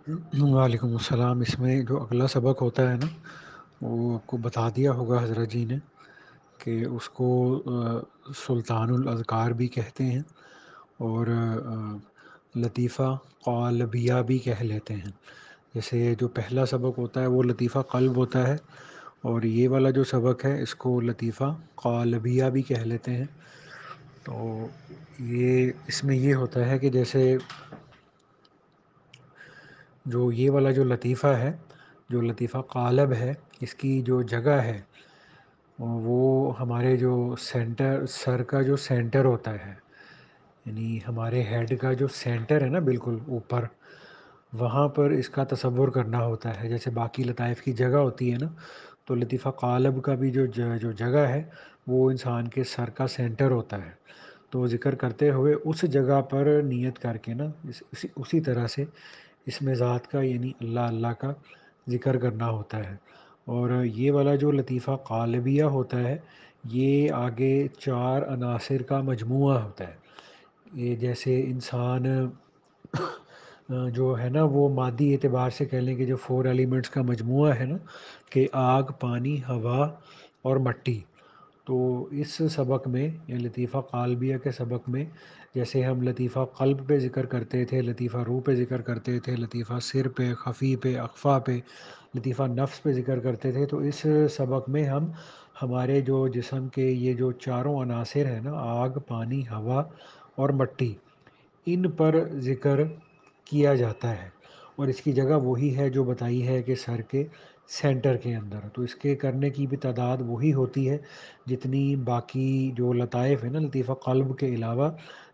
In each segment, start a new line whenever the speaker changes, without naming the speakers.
وعلیکم السلام۔ اس میں جو اگلا سبق ہوتا ہے نا، وہ آپ کو بتا دیا ہوگا حضرت جی نے کہ اس کو سلطان الاذکار بھی کہتے ہیں، اور لطیفہ قالبیہ بھی کہہ لیتے ہیں۔ جیسے جو پہلا سبق ہوتا ہے وہ لطیفہ قلب ہوتا ہے، اور یہ والا جو سبق ہے اس کو لطیفہ قالبیہ بھی کہہ لیتے ہیں۔ تو یہ اس میں یہ ہوتا ہے کہ جیسے جو یہ والا جو لطیفہ ہے، جو لطیفہ قالب ہے، اس کی جو جگہ ہے وہ ہمارے جو سینٹر، سر کا جو سینٹر ہوتا ہے، یعنی ہمارے ہیڈ کا جو سینٹر ہے نا بالکل اوپر، وہاں پر اس کا تصور کرنا ہوتا ہے۔ جیسے باقی لطائف کی جگہ ہوتی ہے نا، تو لطیفہ قالب کا بھی جو جگہ ہے وہ انسان کے سر کا سینٹر ہوتا ہے۔ تو ذکر کرتے ہوئے اس جگہ پر نیت کر کے نا، اسی طرح سے اس میں ذات کا یعنی اللہ اللہ کا ذکر کرنا ہوتا ہے۔ اور یہ والا جو لطیفہ قالبیہ ہوتا ہے، یہ آگے 4 عناصر کا مجموعہ ہوتا ہے۔ یہ جیسے انسان جو ہے نا وہ مادی اعتبار سے کہہ لیں کہ جو 4 ایلیمنٹس کا مجموعہ ہے نا، کہ آگ، پانی، ہوا اور مٹی۔ تو اس سبق میں یا لطیفہ قالبیہ کے سبق میں، جیسے ہم لطیفہ قلب پہ ذکر کرتے تھے، لطیفہ روح پہ ذکر کرتے تھے، لطیفہ سر پہ، خفی پہ، اخفا پہ، لطیفہ نفس پہ ذکر کرتے تھے، تو اس سبق میں ہم ہمارے جو جسم کے یہ جو چاروں عناصر ہیں نا، آگ، پانی، ہوا اور مٹی، ان پر ذکر کیا جاتا ہے۔ اور اس کی جگہ وہی ہے جو بتائی ہے کہ سر کے سینٹر کے اندر۔ تو اس کے کرنے کی بھی تعداد وہی ہوتی ہے جتنی باقی جو لطائف ہیں نا، لطیفہ قلب کے علاوہ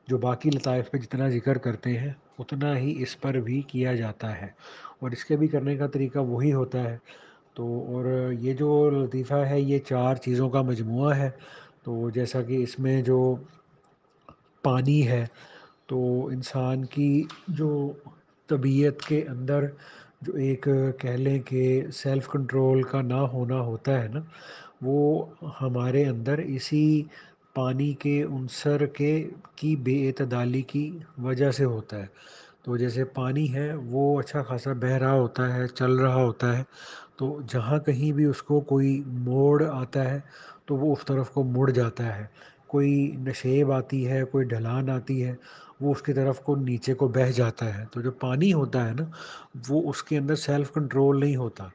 جو باقی لطائف پہ جتنا ذکر کرتے ہیں اتنا ہی اس پر بھی کیا جاتا ہے، اور اس کے بھی کرنے کا طریقہ وہی ہوتا ہے۔ تو اور یہ جو لطیفہ ہے یہ 4 چیزوں کا مجموعہ ہے۔ تو جیسا کہ اس میں جو پانی ہے، تو انسان کی جو طبیعت کے اندر جو ایک کہہ لیں کہ سیلف کنٹرول کا نہ ہونا ہوتا ہے نا، وہ ہمارے اندر اسی پانی کے عنصر کی بے اعتدالی کی وجہ سے ہوتا ہے۔ تو جیسے پانی ہے وہ اچھا خاصا بہہ رہا ہوتا ہے، چل رہا ہوتا ہے، تو جہاں کہیں بھی اس کو کوئی موڑ آتا ہے تو وہ اس طرف کو مڑ جاتا ہے۔ کوئی نشیب آتی ہے، کوئی ڈھلان آتی ہے، وہ اس کی طرف کو نیچے کو بہہ جاتا ہے۔ تو جو پانی ہوتا ہے نا، وہ اس کے اندر سیلف کنٹرول نہیں ہوتا۔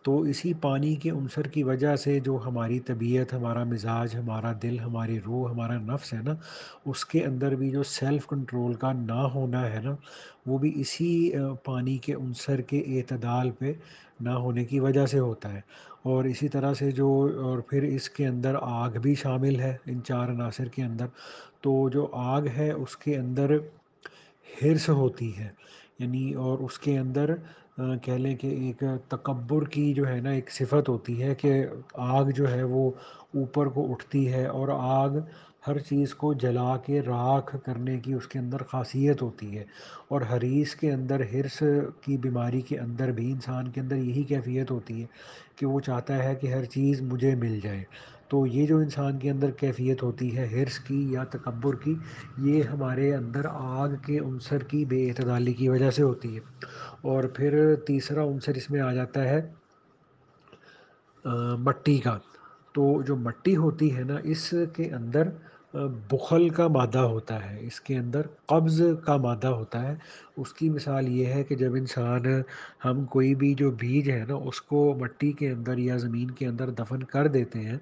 تو اسی پانی کے عنصر کی وجہ سے جو ہماری طبیعت، ہمارا مزاج، ہمارا دل، ہماری روح، ہمارا نفس ہے نا، اس کے اندر بھی جو سیلف کنٹرول کا نہ ہونا ہے نا، وہ بھی اسی پانی کے عنصر کے اعتدال پہ نہ ہونے کی وجہ سے ہوتا ہے۔ اور اسی طرح سے جو، اور پھر اس کے اندر آگ بھی شامل ہے ان 4 عناصر کے اندر۔ تو جو آگ ہے اس کے اندر حرص ہوتی ہے، یعنی اور اس کے اندر کہہ لیں کہ ایک تکبر کی جو ہے نا ایک صفت ہوتی ہے کہ آگ جو ہے وہ اوپر کو اٹھتی ہے، اور آگ ہر چیز کو جلا کے راکھ کرنے کی اس کے اندر خاصیت ہوتی ہے۔ اور حریص کے اندر، حرص کی بیماری کے اندر بھی انسان کے اندر یہی کیفیت ہوتی ہے کہ وہ چاہتا ہے کہ ہر چیز مجھے مل جائے۔ تو یہ جو انسان کے اندر کیفیت ہوتی ہے حرص کی یا تکبر کی، یہ ہمارے اندر آگ کے عنصر کی بے اعتدالی کی وجہ سے ہوتی ہے۔ اور پھر تیسرا عنصر اس میں آ جاتا ہے مٹی کا۔ تو جو مٹی ہوتی ہے نا، اس کے اندر بخل کا مادہ ہوتا ہے، اس کے اندر قبض کا مادہ ہوتا ہے۔ اس کی مثال یہ ہے کہ جب انسان، ہم کوئی بھی جو بیج ہے نا اس کو مٹی کے اندر یا زمین کے اندر دفن کر دیتے ہیں،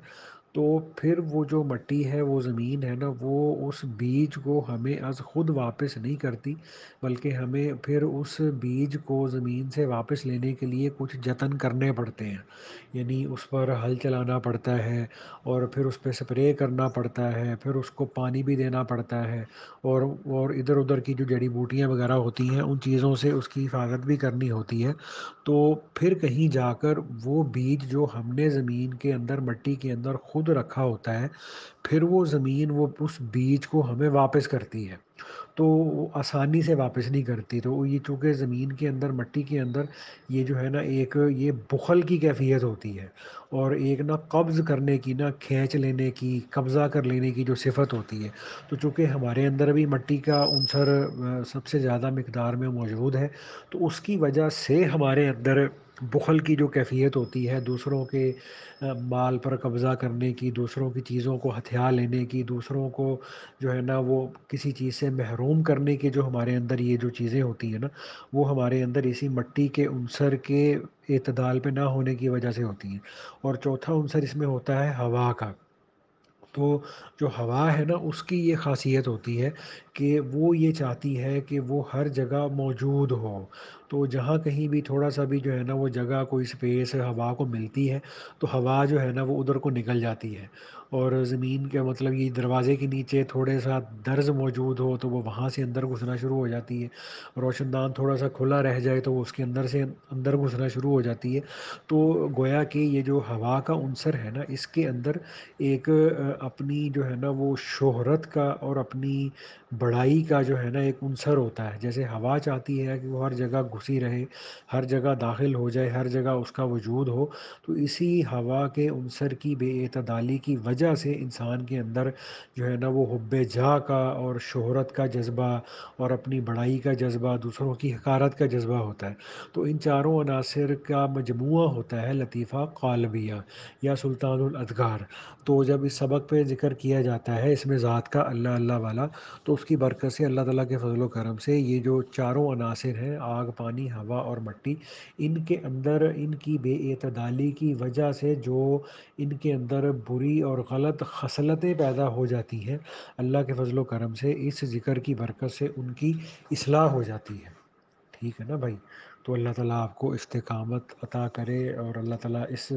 تو پھر وہ جو مٹی ہے، وہ زمین ہے نا، وہ اس بیج کو ہمیں از خود واپس نہیں کرتی، بلکہ ہمیں پھر اس بیج کو زمین سے واپس لینے کے لیے کچھ جتن کرنے پڑتے ہیں۔ یعنی اس پر ہل چلانا پڑتا ہے، اور پھر اس پہ سپرے کرنا پڑتا ہے، پھر اس کو پانی بھی دینا پڑتا ہے، اور ادھر ادھر کی جو جڑی بوٹیاں وغیرہ ہوتی ہیں ان چیزوں سے اس کی حفاظت بھی کرنی ہوتی ہے۔ تو پھر کہیں جا کر وہ بیج جو ہم نے زمین کے اندر، مٹی کے اندر خود رکھا ہوتا ہے، پھر وہ زمین وہ اس بیج کو ہمیں واپس کرتی ہے۔ تو وہ آسانی سے واپس نہیں کرتی، تو یہ چونکہ زمین کے اندر، مٹی کے اندر یہ جو ہے نا ایک یہ بخل کی کیفیت ہوتی ہے، اور ایک نا قبض کرنے کی، نا کھینچ لینے کی، قبضہ کر لینے کی جو صفت ہوتی ہے، تو چونکہ ہمارے اندر بھی مٹی کا عنصر سب سے زیادہ مقدار میں موجود ہے، تو اس کی وجہ سے ہمارے اندر بخل کی جو کیفیت ہوتی ہے، دوسروں کے مال پر قبضہ کرنے کی، دوسروں کی چیزوں کو ہتھیا لینے کی، دوسروں کو جو ہے نا وہ کسی چیز سے محروم کرنے کے جو ہمارے اندر یہ جو چیزیں ہوتی ہیں نا، وہ ہمارے اندر اسی مٹی کے عنصر کے اعتدال پہ نہ ہونے کی وجہ سے ہوتی ہیں۔ اور چوتھا عنصر اس میں ہوتا ہے ہوا کا۔ تو جو ہوا ہے نا، اس کی یہ خاصیت ہوتی ہے کہ وہ یہ چاہتی ہے کہ وہ ہر جگہ موجود ہو، تو جہاں کہیں بھی تھوڑا سا بھی جو ہے نا وہ جگہ، کوئی اسپیس ہوا کو ملتی ہے، تو ہوا جو ہے نا وہ ادھر کو نکل جاتی ہے، اور زمین کے مطلب یہ دروازے کے نیچے تھوڑے سا درز موجود ہو تو وہ وہاں سے اندر گھسنا شروع ہو جاتی ہے، روشن دان تھوڑا سا کھلا رہ جائے تو وہ اس کے اندر سے اندر گھسنا شروع ہو جاتی ہے۔ تو گویا کہ یہ جو ہوا کا عنصر ہے نا، اس کے اندر ایک اپنی جو ہے نا وہ شہرت کا اور اپنی بڑائی کا جو ہے نا ایک عنصر ہوتا ہے۔ جیسے ہوا چاہتی ہے کہ وہ ہر جگہ گھسی رہے، ہر جگہ داخل ہو جائے، ہر جگہ اس کا وجود ہو، تو اسی ہوا کے عنصر کی بے اعتدالی کی وجہ سے انسان کے اندر جو ہے نا وہ حب جا کا اور شہرت کا جذبہ اور اپنی بڑائی کا جذبہ، دوسروں کی حقارت کا جذبہ ہوتا ہے۔ تو ان چاروں عناصر کا مجموعہ ہوتا ہے لطیفہ قالبیہ یا سلطان الادگار۔ تو جب اس سبق پہ ذکر کیا جاتا ہے اس میں ذات کا، اللہ اللہ والا، تو اس کی برکت سے، اللہ تعالیٰ کے فضل و کرم سے، یہ جو چاروں عناصر ہیں، آگ، پانی، ہوا اور مٹی، ان کے اندر ان کی بے اعتدالی کی وجہ سے جو ان کے اندر بری اور غلط خصلتیں پیدا ہو جاتی ہیں، اللہ کے فضل و کرم سے اس ذکر کی برکت سے ان کی اصلاح ہو جاتی ہے۔ ٹھیک ہے نا بھائی؟ تو اللہ تعالیٰ آپ کو استقامت عطا کرے، اور اللہ تعالیٰ اس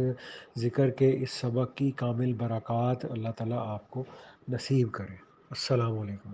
ذکر کے اس سبق کی کامل برکات اللہ تعالیٰ آپ کو نصیب کرے۔ السلام علیکم۔